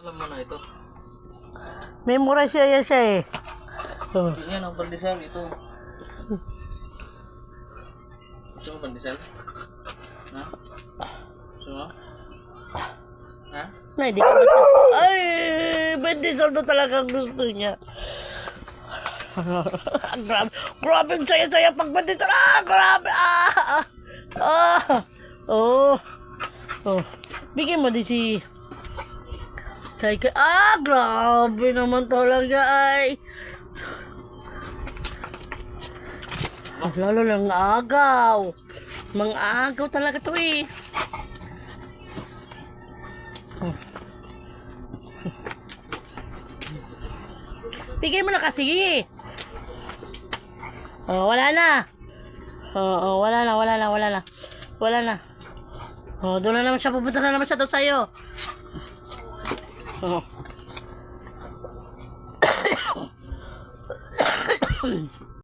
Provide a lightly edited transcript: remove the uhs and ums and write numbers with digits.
Alam mo na ito. Memorize siya eh. Oh. Yan ang pandesal ito. Gusto mo pandesal? Ha? Gusto mo? Ha? Ay, di ko ay, bendisol to talaga ang gusto niya. Grabe, grabe ang saya-saya pag bendisol. Grabe. Oh. Bigyan mo din si kay. Grabe naman talaga ay. Lalo lang agaw. Mang-agaw talaga to eh. Bigay mo na kasi. Oh, wala na. Wala na. Oh, doon na naman siya. Pupunta na naman siya doon sa'yo. Oh.